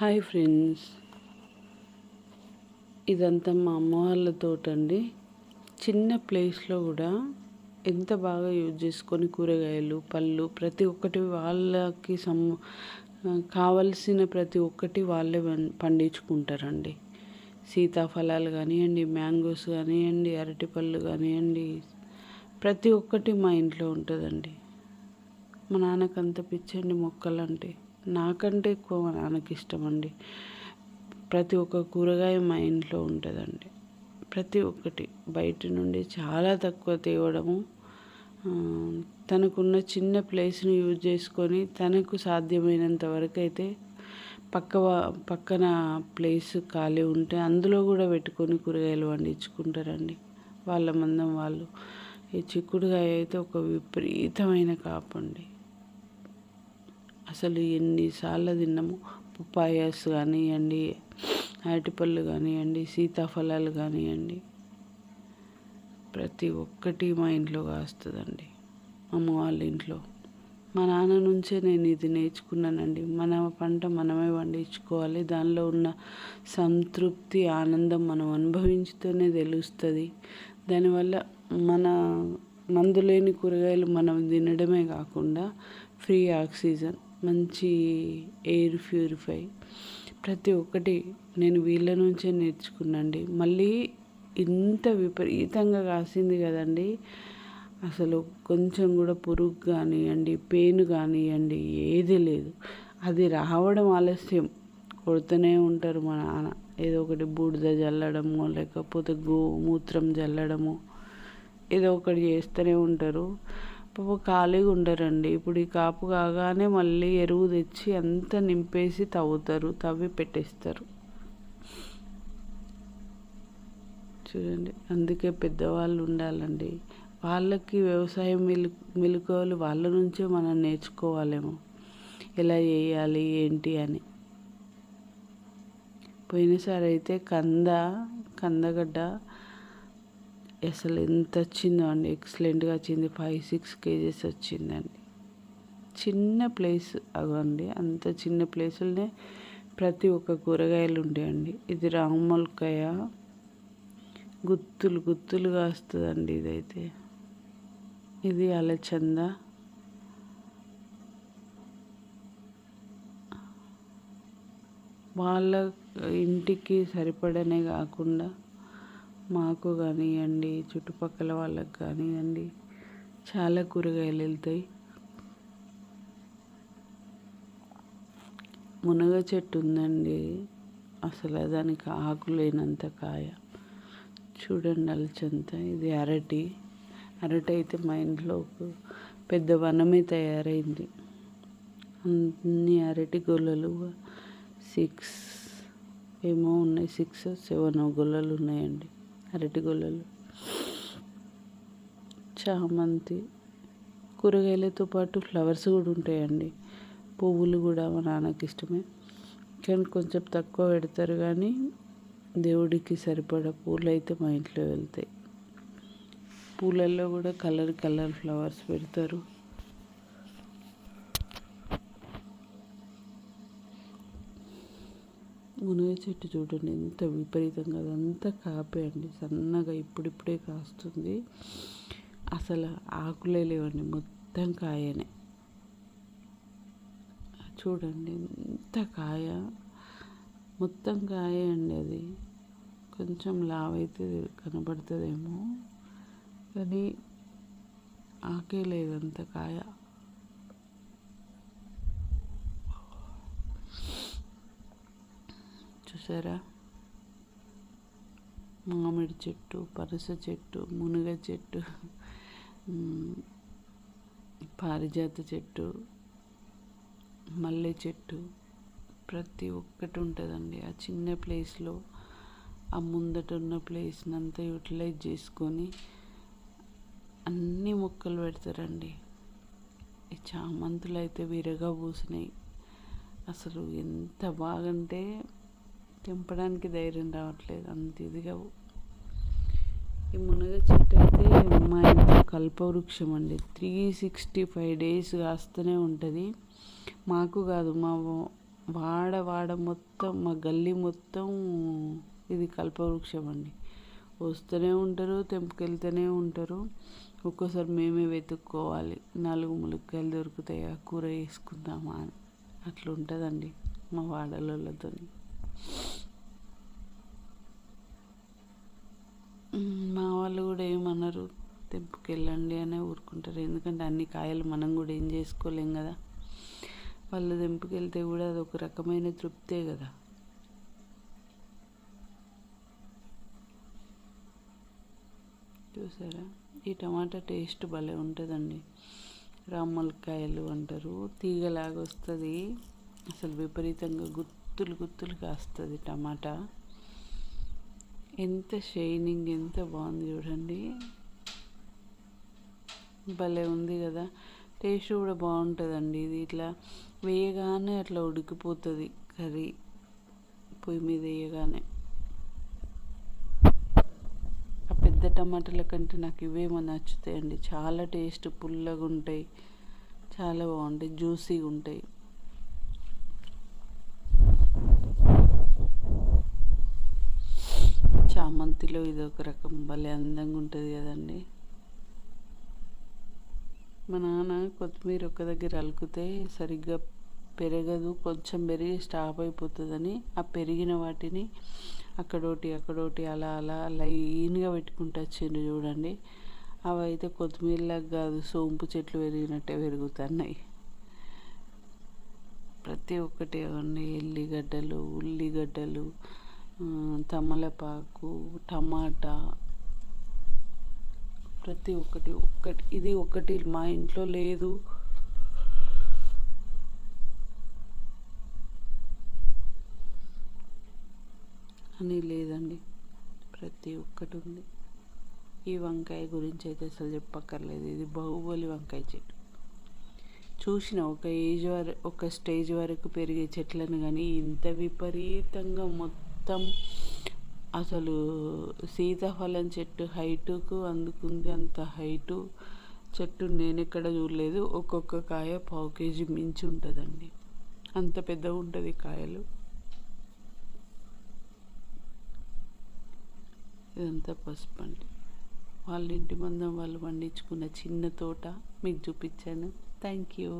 Hi friends, ఇదంతా మా అమ్మ వాళ్ళ తోట అండి. చిన్న ప్లేస్లో కూడా ఎంత బాగా యూజ్ చేసుకొని కూరగాయలు, పళ్ళు ప్రతి ఒక్కటి వాళ్ళకి కావలసిన ప్రతి ఒక్కటి వాళ్ళే పండించుకుంటారండి. సీతాఫలాలు కానివ్వండి, మ్యాంగోస్ కానివ్వండి, అరటిపళ్ళు కానివ్వండి, ప్రతి ఒక్కటి మా ఇంట్లో ఉంటుందండి. మా నాన్నకు అంత పిచ్చండి మొక్కలంటే. నాకంటే ఎక్కువ మా నాన్నకి ఇష్టం అండి. ప్రతి ఒక్క కూరగాయ మా ఇంట్లో ఉంటుందండి. ప్రతి ఒక్కటి బయట నుండి చాలా తక్కువ తేవడము, తనకున్న చిన్న ప్లేస్ని యూజ్ చేసుకొని తనకు సాధ్యమైనంత వరకు అయితే పక్కన ప్లేస్ ఖాళీ ఉంటే అందులో కూడా పెట్టుకొని కూరగాయలు పండించుకుంటారండి. వాళ్ళ మందం వాళ్ళు. ఈ చిక్కుడుగాయ అయితే ఒక విపరీతమైన కాపండి. అసలు ఎన్నిసార్లు తిన్నాము. పపాయాస్ కానివ్వండి, అరటిపళ్ళు కానివ్వండి, సీతాఫలాలు కానివ్వండి, ప్రతి ఒక్కటి మా ఇంట్లో కాస్తుందండి. అమ్మ వాళ్ళ ఇంట్లో మా నాన్న నుంచే నేను ఇది నేర్చుకున్నానండి. మన పంట మనమే పండించుకోవాలి. దానిలో ఉన్న సంతృప్తి, ఆనందం మనం అనుభవించితేనే తెలుస్తుంది. దానివల్ల మన మందులేని కూరగాయలు మనం తినడమే కాకుండా ఫ్రీ ఆక్సిజన్, మంచి ఎయిర్ ప్యూరిఫై, ప్రతి ఒక్కటి నేను వీళ్ళ నుంచే నేర్చుకున్నాండి. మళ్ళీ ఇంత విపరీతంగా కాసింది కదండి. అసలు కొంచెం కూడా పురుగు కానివ్వండి, పేను కానివ్వండి, ఏది లేదు. అది రావడం ఆలస్యం. కొడుతూనే ఉంటారు మా నాన్న. ఏదో ఒకటి బూడిద జల్లడము, లేకపోతే గోమూత్రం జల్లడము, ఏదో ఒకటి చేస్తూనే ఉంటారు. పాపం ఖాళీగా ఉండరండి. ఇప్పుడు ఈ కాపు కాగానే మళ్ళీ ఎరువు తెచ్చి అంతా నింపేసి తవ్వి పెట్టేస్తారు. చూడండి, అందుకే పెద్దవాళ్ళు ఉండాలండి. వాళ్ళకి వ్యవసాయం మెలకువలు వాళ్ళ నుంచే మనం నేర్చుకోవాలేమో, ఎలా చేయాలి ఏంటి అని. పోయినసారి అయితే కందగడ్డ అసలు ఎంత వచ్చిందో అండి, ఎక్సలెంట్గా వచ్చింది. 5-6 kgs వచ్చిందండి. చిన్న ప్లేస్ అవ్వండి, అంత చిన్న ప్లేసులనే ప్రతి ఒక్క కూరగాయలు ఉంటాయండి. ఇది రామొలకాయ, గుత్తులు కాస్తుందండి. ఇదైతే ఇది అలచంద, వాళ్ళ ఇంటికి సరిపడనే కాకుండా మాకు కానివ్వండి, చుట్టుపక్కల వాళ్ళకి కానివ్వండి, చాలా కూరగాయలు వెళ్తాయి. మునగ చెట్టు ఉందండి. అసలు దానికి ఆకు లేనంత కాయ. చూడండి అలచంత. ఇది అరటి అయితే మా ఇంట్లో పెద్ద వనమే తయారైంది. అన్ని అరటి గొల్లలు 6 ఏమో ఉన్నాయి, 6-7 గొల్లలు ఉన్నాయండి, అరటి గొల్లలు. చామంతి, కూరగాయలతో పాటు ఫ్లవర్స్ కూడా ఉంటాయండి. పువ్వులు కూడా మా నాన్నకి ఇష్టమే, కానీ కొంచెం తక్కువ పెడతారు. కానీ దేవుడికి సరిపడా పూలు అయితే మా ఇంట్లో వెళ్తాయి. పూలల్లో కూడా కలర్ ఫ్లవర్స్ పెడతారు. మునగ చెట్టు చూడండి ఎంత విపరీతంగా, అదంతా కాపే అండి, సన్నగా ఇప్పుడిప్పుడే కాస్తుంది. అసలు ఆకులే లేవండి, మొత్తం కాయనే. చూడండి ఎంత కాయ, మొత్తం కాయ అండి. అది కొంచెం లావైతే కనబడుతుందేమో, కానీ ఆకే లేదంత కాయ. చూసారా, మామిడి చెట్టు, పనస చెట్టు, మునగ చెట్టు, పారిజాత చెట్టు, మల్లె చెట్టు, ప్రతి ఒక్కటి ఉంటుందండి. ఆ చిన్న ప్లేస్లో ఆ ముందట ఉన్న ప్లేస్ని అంతా యూటిలైజ్ చేసుకొని అన్ని మొక్కలు పెడతారండి. ఈ చామంతులు అయితే విరగా పూసినాయి. అసలు ఎంత బాగంటే తెంపడానికి ధైర్యం రావట్లేదు, అంత ఇదిగా. ఈ మునగ చెట్టు అయితే మా ఇంట్లో కల్పవృక్షం అండి. 365 days కాస్తూనే ఉంటుంది. మాకు కాదు, మా వాడ మొత్తం మా గల్లీ మొత్తం ఇది కల్పవృక్షం అండి. వస్తూనే ఉంటారు, తెంపుకెళ్తూనే ఉంటారు. ఒక్కోసారి మేమే వెతుక్కోవాలి, 4 ములక్కాయలు దొరుకుతాయా కూర వేసుకుందామా అని. అట్లా ఉంటుందండి మా వాడలోళ్ళతో. మా వాళ్ళు కూడా ఏమన్నారు, తెంపుకెళ్ళండి అనే ఊరుకుంటారు. ఎందుకంటే అన్ని కాయలు మనం కూడా ఏం చేసుకోలేం కదా. వాళ్ళు తెంపుకెళ్తే కూడా అదొక రకమైన తృప్తే కదా. చూసారా, ఈ టమాటా టేస్ట్ భలే ఉంటుందండి. రామ్మలకాయలు అంటారు, తీగలాగా వస్తుంది. అసలు విపరీతంగా గుత్తులు గుత్తులు కాస్తుంది టమాటా. ఎంత షైనింగ్, ఎంత బాగుంది చూడండి. భలే ఉంది కదా. టేస్ట్ కూడా బాగుంటుందండి. ఇది ఇట్లా వేయగానే అట్లా ఉడికిపోతుంది కర్రీ, పొయ్యి మీద వేయగానే. ఆ పెద్ద టమాటాల కంటే నాకు ఇవేమో నచ్చుతాయండి. చాలా టేస్ట్, పుల్లగా ఉంటాయి, చాలా బాగుంటాయి, జ్యూసీగా ఉంటాయి. చామంతిలో ఇది ఒక రకం భలే అందంగా ఉంటుంది కదండి. మా నాన్న కొత్తిమీర ఒక్క దగ్గర అలుకుతే సరిగ్గా పెరగదు, కొంచెం పెరిగి స్టాప్ అయిపోతుందని ఆ పెరిగిన వాటిని అక్కడోటి అలా అలా లైన్గా పెట్టుకుంటూ వచ్చిండ్రు చూడండి. అవి అయితే కొత్తిమీరలాగా కాదు, సోంపు చెట్లు పెరిగినట్టే పెరుగుతున్నాయి. ప్రతి ఒక్కటి అండి, ఎల్లిగడ్డలు, ఉల్లిగడ్డలు, తమలపాకు, టమాటా, ప్రతి ఒక్కటి ఇది ఒకటి మా ఇంట్లో లేదు అని లేదండి, ప్రతి ఒక్కటి ఉంది. ఈ వంకాయ గురించి అయితే అసలు చెప్పక్కర్లేదు. ఇది బాహుబలి వంకాయ చెట్టు. చూసిన ఒక స్టేజ్ వరకు పెరిగే చెట్లను కానీ ఇంత విపరీతంగా మొత్తం అసలు సీతాఫలం చెట్టు హైటుకు అందుకుంది. అంత హైటు చెట్టు నేను ఎక్కడ చూడలేదు. ఒక్కొక్క కాయ 1/2 kg మించి ఉంటుందండి, అంత పెద్దగా ఉంటుంది కాయలు. ఇదంతా పసుపు అండి. వాళ్ళ ఇంటి మందం వాళ్ళు పండించుకున్న చిన్న తోట మీకు చూపించాను. Thank you.